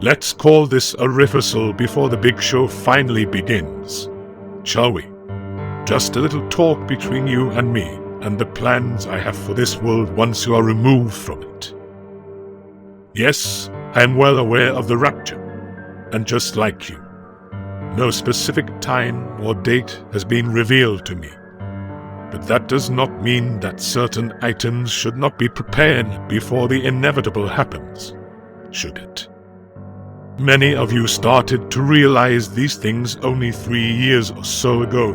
Let's call this a rehearsal before the big show finally begins, shall we? Just a little talk between you and me, and the plans I have for this world once you are removed from it. Yes, I am well aware of the rapture, and just like you, no specific time or date has been revealed to me. But that does not mean that certain items should not be prepared before the inevitable happens, should it? Many of you started to realize these things only 3 years or so ago,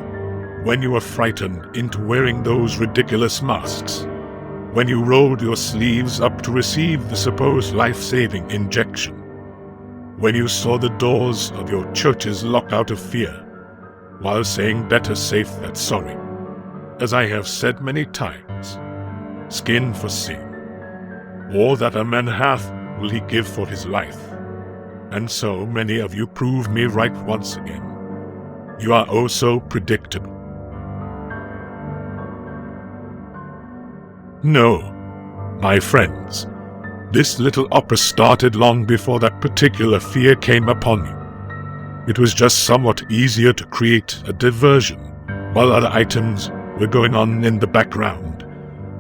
when you were frightened into wearing those ridiculous masks, when you rolled your sleeves up to receive the supposed life-saving injection, when you saw the doors of your churches locked out of fear, while saying better safe than sorry. As I have said many times, skin for sin. All that a man hath will he give for his life. And so many of you prove me right once again. You are oh so predictable. No, my friends, this little opera started long before that particular fear came upon you. It was just somewhat easier to create a diversion while other items were going on in the background.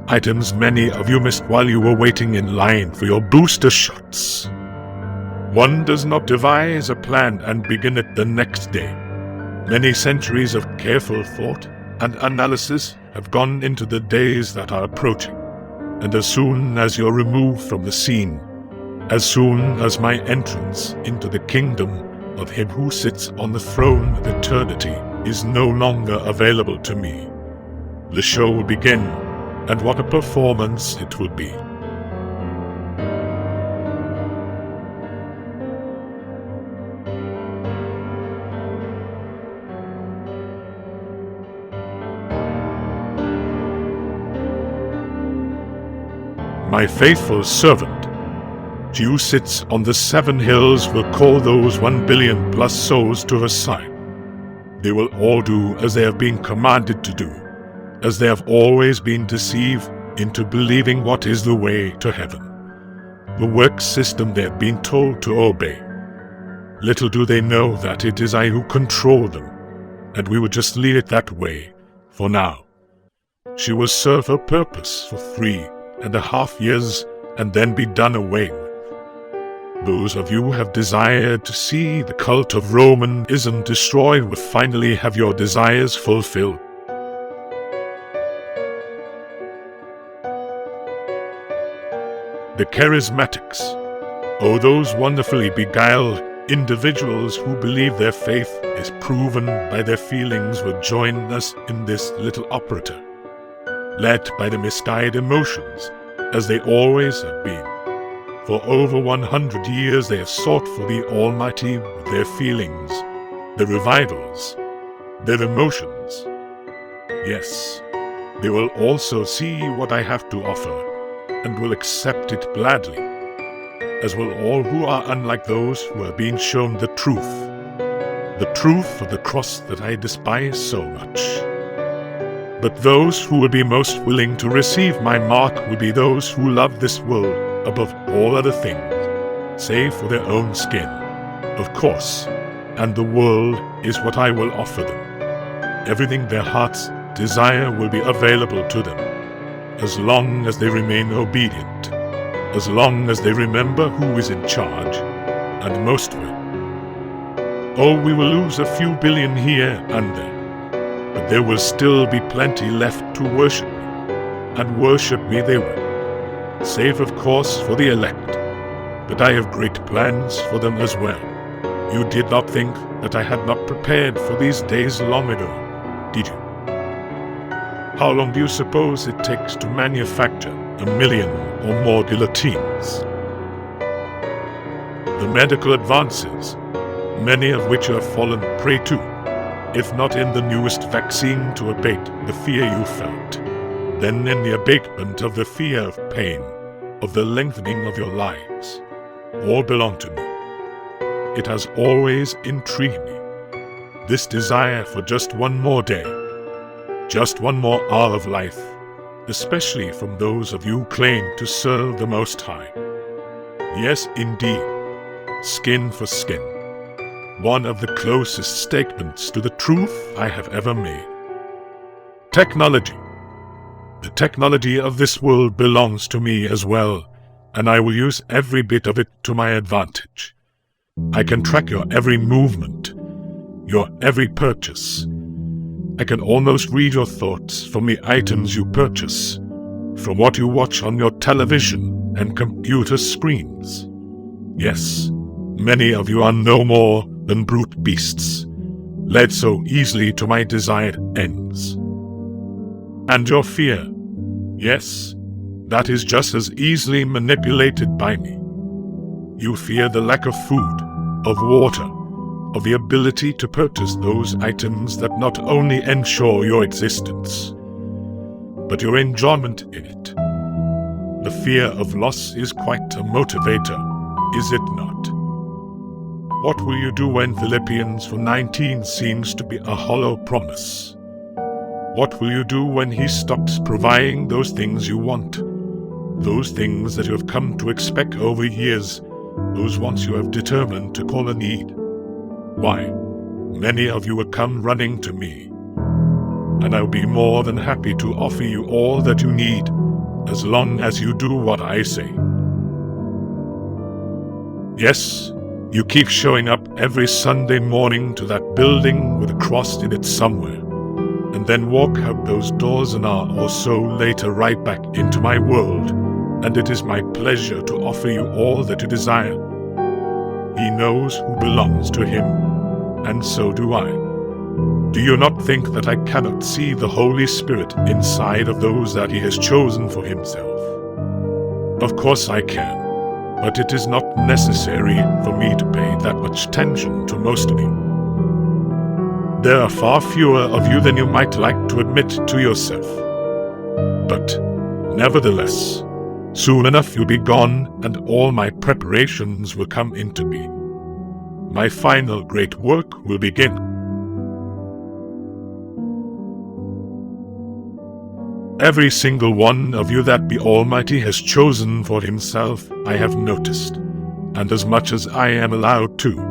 Items many of you missed while you were waiting in line for your booster shots. One does not devise a plan and begin it the next day. Many centuries of careful thought and analysis have gone into the days that are approaching, and as soon as you're removed from the scene, as soon as my entrance into the kingdom of him who sits on the throne of eternity is no longer available to me, the show will begin, and what a performance it will be. My faithful servant, she who sits on the 7 hills, will call those 1 billion plus souls to her side. They will all do as they have been commanded to do, as they have always been deceived into believing what is the way to heaven, the work system they have been told to obey. Little do they know that it is I who control them, and we will just leave it that way for now. She will serve her purpose for 3.5 years and then be done away with. Those of you who have desired to see the cult of Romanism destroyed will finally have your desires fulfilled. The charismatics, oh those wonderfully beguiled individuals who believe their faith is proven by their feelings, will join us in this little operetta, led by the misguided emotions, as they always have been. For over 100 years they have sought for the Almighty with their feelings, their revivals, their emotions. Yes, they will also see what I have to offer, and will accept it gladly, as will all who are unlike those who have been shown the truth of the cross that I despise so much. But those who will be most willing to receive my mark will be those who love this world above all other things, save for their own skin, of course, and the world is what I will offer them. Everything their hearts desire will be available to them, as long as they remain obedient, as long as they remember who is in charge, and most will. Oh, we will lose a few billion here and there, but there will still be plenty left to worship me, and worship me they will, save of course for the elect, but I have great plans for them as well. You did not think that I had not prepared for these days long ago, did you? How long do you suppose it takes to manufacture 1 million or more guillotines? The medical advances, many of which you have fallen prey to, if not in the newest vaccine to abate the fear you felt, then in the abatement of the fear of pain, of the lengthening of your lives, all belong to me. It has always intrigued me, this desire for just one more day, just one more hour of life, especially from those of you who claim to serve the Most High. Yes, indeed, skin for skin. One of the closest statements to the truth I have ever made. Technology. The technology of this world belongs to me as well, and I will use every bit of it to my advantage. I can track your every movement, your every purchase. I can almost read your thoughts from the items you purchase, from what you watch on your television and computer screens. Yes, many of you are no more than brute beasts, led so easily to my desired ends. And your fear, yes, that is just as easily manipulated by me. You fear the lack of food, of water, of the ability to purchase those items that not only ensure your existence, but your enjoyment in it. The fear of loss is quite a motivator, is it not? What will you do when Philippians 4:19 seems to be a hollow promise? What will you do when he stops providing those things you want? Those things that you have come to expect over years, those ones you have determined to call a need. Why, many of you will come running to me, and I will be more than happy to offer you all that you need, as long as you do what I say. Yes, you keep showing up every Sunday morning to that building with a cross in it somewhere, and then walk out those doors an hour or so later right back into my world, and it is my pleasure to offer you all that you desire. He knows who belongs to him, and so do I. Do you not think that I cannot see the Holy Spirit inside of those that he has chosen for himself? Of course I can, but it is not necessary for me to pay that much attention to most of you. There are far fewer of you than you might like to admit to yourself. But, nevertheless, soon enough you'll be gone and all my preparations will come into being. My final great work will begin. Every single one of you that the Almighty has chosen for himself I have noticed, and as much as I am allowed to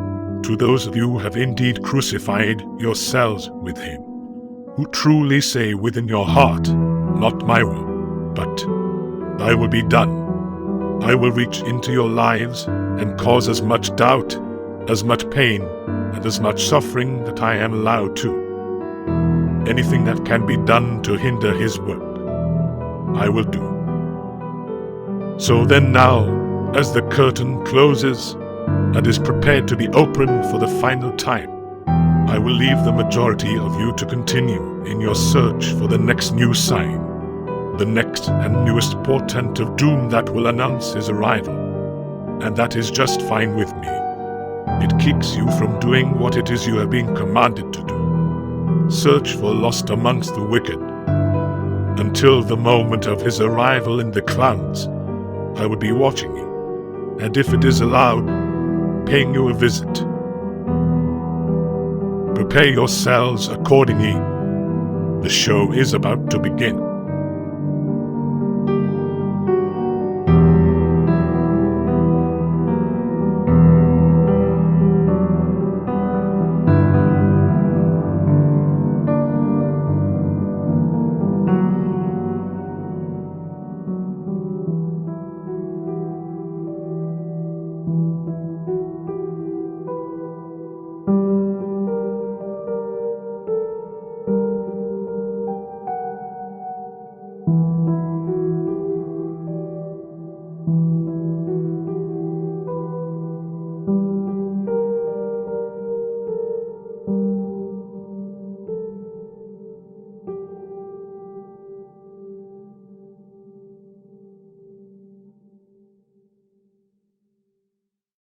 those of you who have indeed crucified yourselves with him, who truly say within your heart, not my will, but thy will be done. I will reach into your lives and cause as much doubt, as much pain, and as much suffering that I am allowed to. Anything that can be done to hinder his work, I will do. So then now, as the curtain closes and is prepared to be opened for the final time, I will leave the majority of you to continue in your search for the next new sign, the next and newest portent of doom that will announce his arrival. And that is just fine with me. It keeps you from doing what it is you have been commanded to do. Search for lost amongst the wicked. Until the moment of his arrival in the clouds, I will be watching you, and if it is allowed, paying you a visit. Prepare yourselves accordingly. The show is about to begin.